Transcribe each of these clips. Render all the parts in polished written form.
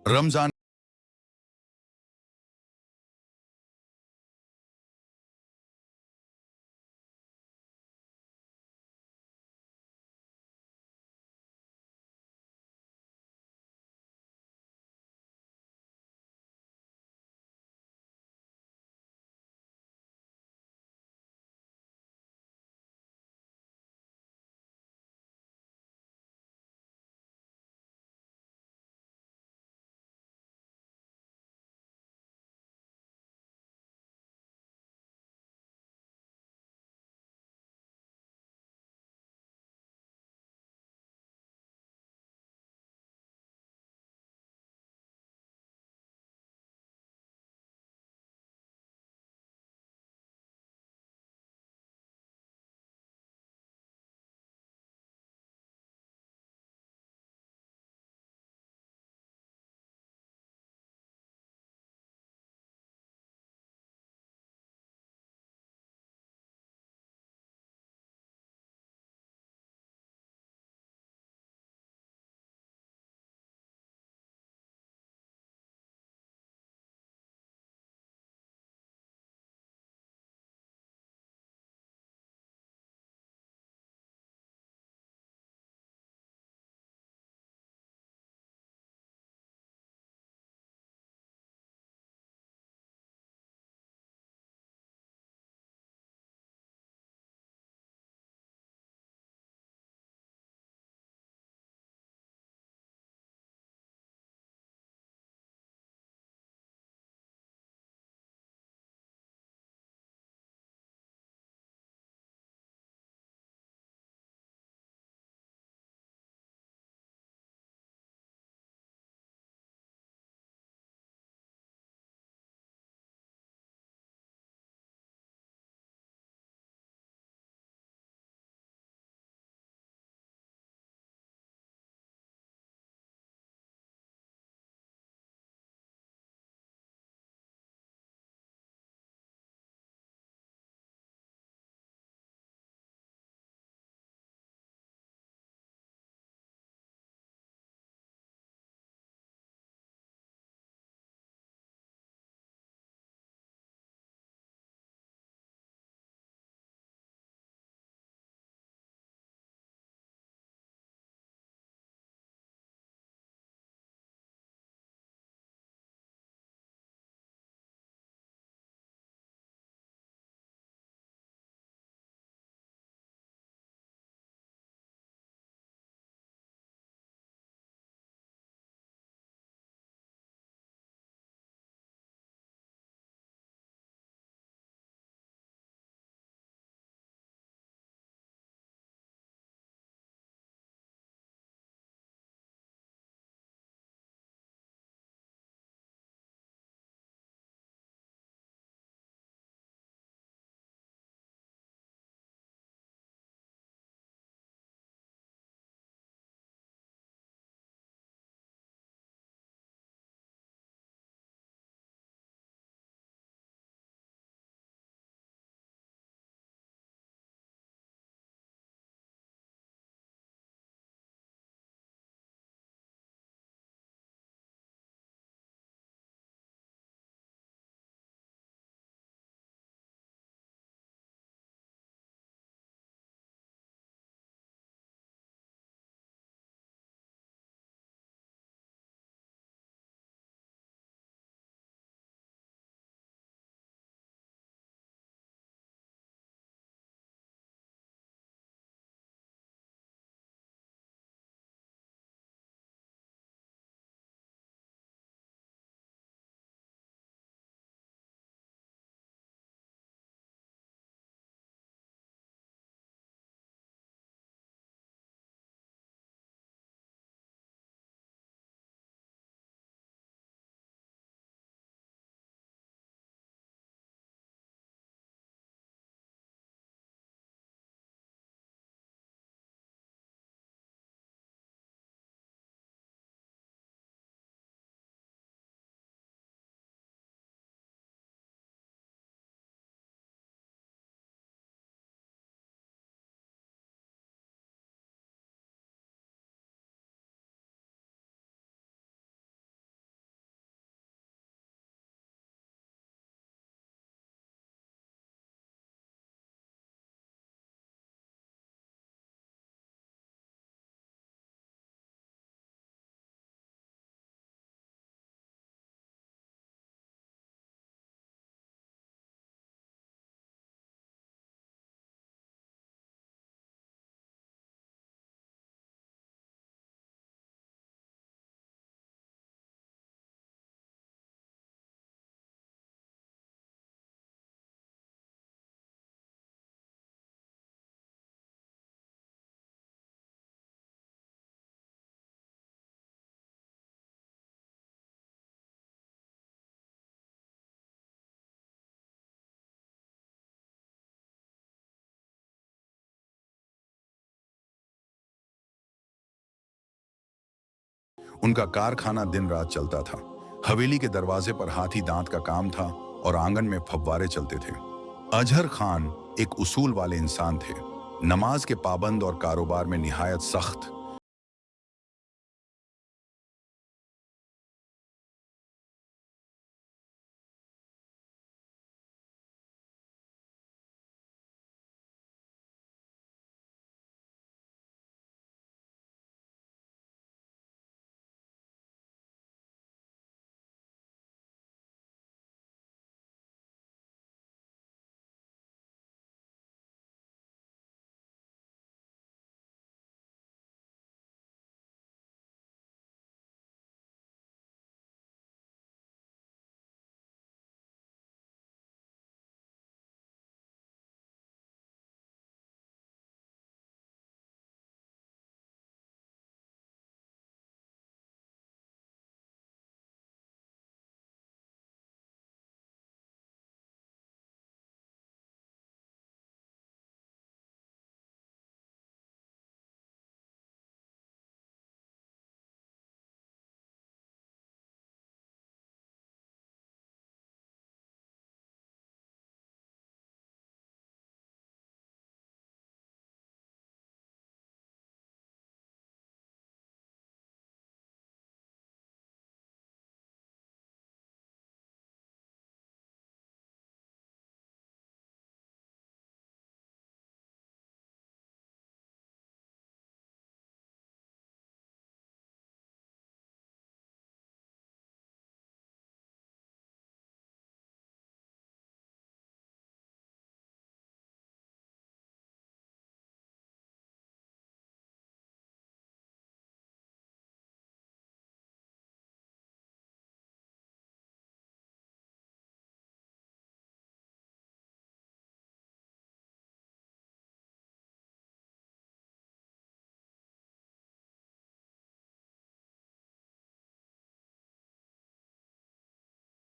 रमज़ान उनका कारखाना दिन रात चलता था। हवेली के दरवाजे पर हाथी दांत का काम था और आंगन में फव्वारे चलते थे। अजहर खान एक उसूल वाले इंसान थे, नमाज के पाबंद और कारोबार में निहायत सख्त।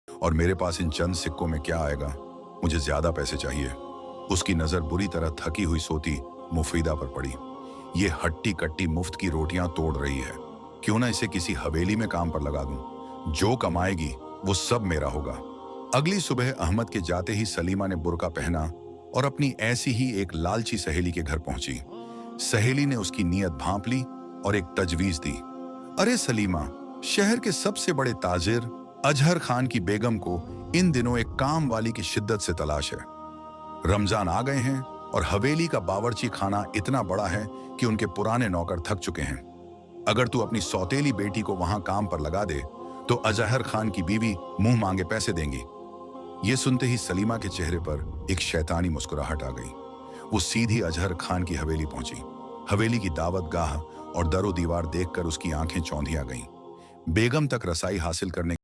और मेरे पास इन चंद सिक्कों में क्या आएगा? मुझे ज्यादा पैसे चाहिए। उसकी नजर बुरी तरह थकी हुई सोती मुफीदा पर पड़ी। ये हट्टी कट्टी मुफ्त की रोटियां तोड़ रही है। क्यों ना इसे किसी हवेली में काम पर लगा दूं। जो कमाएगी वो सब मेरा होगा। अगली सुबह अहमद के जाते ही सलीमा ने बुर्का पहना और अपनी ऐसी ही एक लालची सहेली के घर पहुंची। सहेली ने उसकी नीयत भांप ली और एक तजवीज दी। अरे सलीमा, शहर के सबसे बड़े ताजिर अजहर खान की बेगम को इन दिनों एक काम वाली की शिद्दत से तलाश है। रमजान आ गए हैं और हवेली का बावर्ची खाना इतना बड़ा है कि उनके पुराने नौकर थक चुके हैं। अगर तू अपनी सौतेली बेटी को वहां काम पर लगा दे तो अजहर खान की बीवी मुंह मांगे पैसे देंगी। ये सुनते ही सलीमा के चेहरे पर एक शैतानी मुस्कुराहट आ गई। वो सीधी अजहर खान की हवेली पहुंची। हवेली की दावत गाह और दरो दीवार देखकर उसकी आंखें चौंधिया गईं। बेगम तक रसाई हासिल करने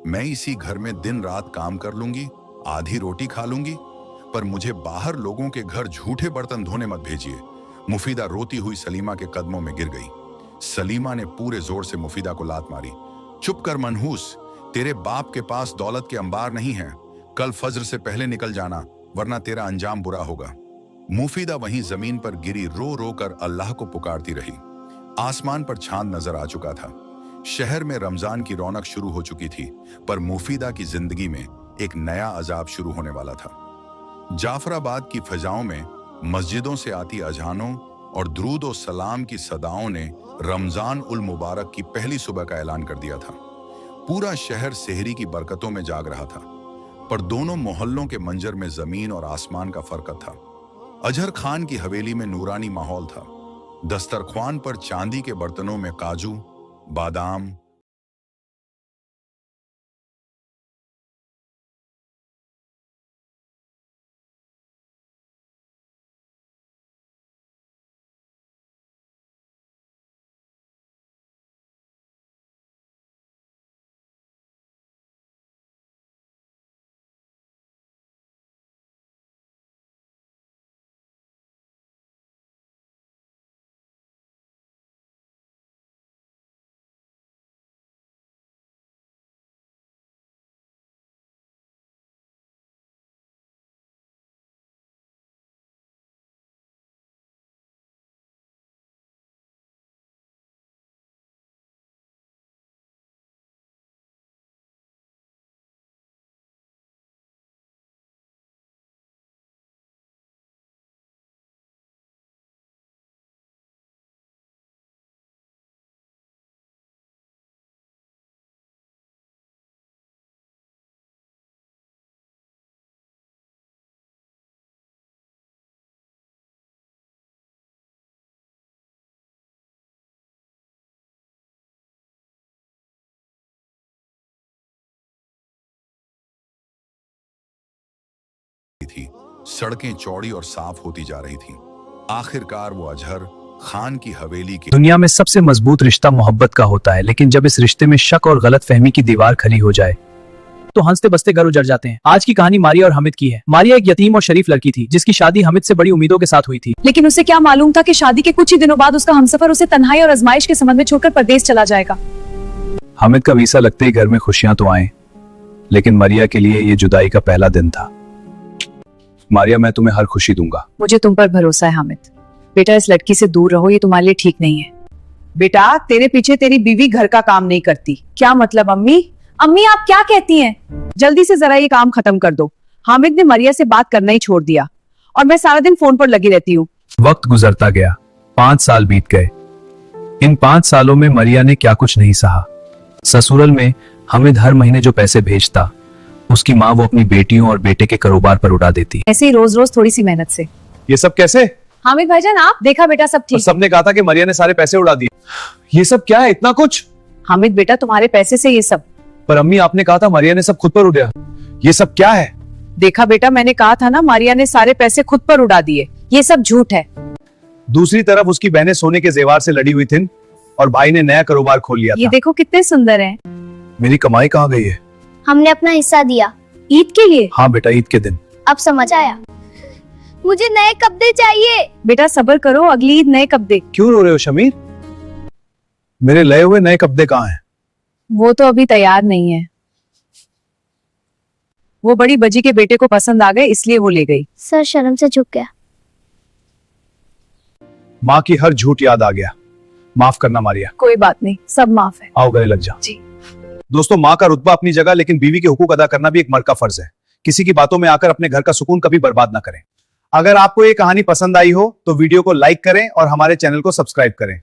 मैं इसी घर में दिन रात काम कर लूंगी, आधी रोटी खा लूंगी, पर मुझे बाहर लोगों के घर झूठे बर्तन धोने मत भेजिए। मुफीदा रोती हुई सलीमा के कदमों में गिर गई। सलीमा ने पूरे जोर से मुफीदा को लात मारी। चुप कर मनहूस, तेरे बाप के पास दौलत के अंबार नहीं है। कल फज्र से पहले निकल जाना, वरना तेरा अंजाम बुरा होगा। मुफीदा वहीं जमीन पर गिरी रो रो कर अल्लाह को पुकारती रही। आसमान पर चांद नजर आ चुका था। शहर में रमजान की रौनक शुरू हो चुकी थी, पर मुफीदा की जिंदगी में एक नया अजाब शुरू होने वाला था। जाफराबाद की फिजाओं में मस्जिदों से आती अजानों और दुरूद और सलाम की सदाओं ने रमजान उल मुबारक की पहली सुबह का ऐलान कर दिया था। पूरा शहर सेहरी की बरकतों में जाग रहा था, पर दोनों मोहल्लों के मंजर में जमीन और आसमान का फर्क था। अजहर खान की हवेली में नूरानी माहौल था। दस्तरख्वान पर चांदी के बर्तनों में काजू, बादाम, थी। सड़कें चौड़ी और साफ होती जा रही थीं। आखिरकार वो अजहर खान की हवेली के दुनिया में सबसे मजबूत रिश्ता मोहब्बत का होता है, लेकिन जब इस रिश्ते में शक और गलत फहमी की दीवार खड़ी हो जाए तो हंसते बसते घर उजड़ जाते हैं। आज की कहानी मारिया और हामिद की है। मारिया एक यतीम और शरीफ लड़की थी, जिसकी शादी हामिद से बड़ी उम्मीदों के साथ हुई थी। लेकिन उसे क्या मालूम था कि शादी के कुछ ही दिनों बाद उसका हमसफर उसे तन्हाई और आजमाइश के संबंध में छोड़कर परदेश चला जाएगा। हामिद का वीसा लगते ही घर में खुशियां तो आए, लेकिन मारिया के लिए ये जुदाई का पहला दिन था। मारिया, मैं तुम्हें हर खुशी दूंगा। मुझे तुम पर भरोसा है हामिद। बेटा, इस लड़की से दूर रहो, ये तुम्हारे लिए ठीक नहीं है। बेटा, तेरे पीछे तेरी बीवी घर का काम नहीं करती। क्या मतलब अम्मी? अम्मी, आप क्या कहती हैं? जल्दी से जरा ये काम खत्म कर दो। हामिद ने मरिया से बात करना ही छोड़ दिया और मैं सारा दिन फोन पर लगी रहती हूँ। वक्त गुजरता गया, 5 साल बीत गए। इन 5 सालों में मरिया ने क्या कुछ नहीं सहा। ससुरल में हामिद हर महीने जो पैसे भेजता, उसकी माँ वो अपनी बेटियों और बेटे के कारोबार पर उड़ा देती। ऐसे ही रोज रोज थोड़ी सी मेहनत से। ये सब कैसे? हामिद भाईजान, आप देखा बेटा, सब ठीक। सबने कहा था कि मरिया ने सारे पैसे उड़ा दिए। ये सब क्या है, इतना कुछ? हामिद बेटा, तुम्हारे पैसे से ये सब। पर अम्मी, आपने कहा था मरिया ने सब खुद पर उड़ाया। ये सब क्या है? देखा बेटा, मैंने कहा था ना, मारिया ने सारे पैसे खुद पर उड़ा दिए। ये सब झूठ है। दूसरी तरफ उसकी बहनें सोने के जेवर से लड़ी हुई थीं और भाई ने नया कारोबार खोल लिया ये था। देखो कितने सुंदर हैं। मेरी कमाई कहाँ गई है? हमने अपना हिस्सा दिया। ईद के लिए? हाँ बेटा, ईद के दिन। अब समझ आया। मुझे नए कपड़े चाहिए। बेटा सब्र करो, अगली ईद नए कपड़े। क्यों रो रहे हो शमीर? मेरे लए हुए नए कपड़े कहाँ हैं? वो तो अभी तैयार नहीं है। वो बड़ी बजी के बेटे को पसंद आ गए, इसलिए वो ले गई। सर शर्म से झुक गया। माँ की हर झूठ याद आ गया। माफ करना मारिया। कोई बात नहीं, सब माफ है। आओ गले लग जा। जी। दोस्तों, माँ का रुतबा अपनी जगह, लेकिन बीवी के हुकूक अदा करना भी एक मर्द का फर्ज है। किसी की बातों में आकर अपने घर का सुकून कभी बर्बाद ना करें। अगर आपको ये कहानी पसंद आई हो तो वीडियो को लाइक करें और हमारे चैनल को सब्सक्राइब करें।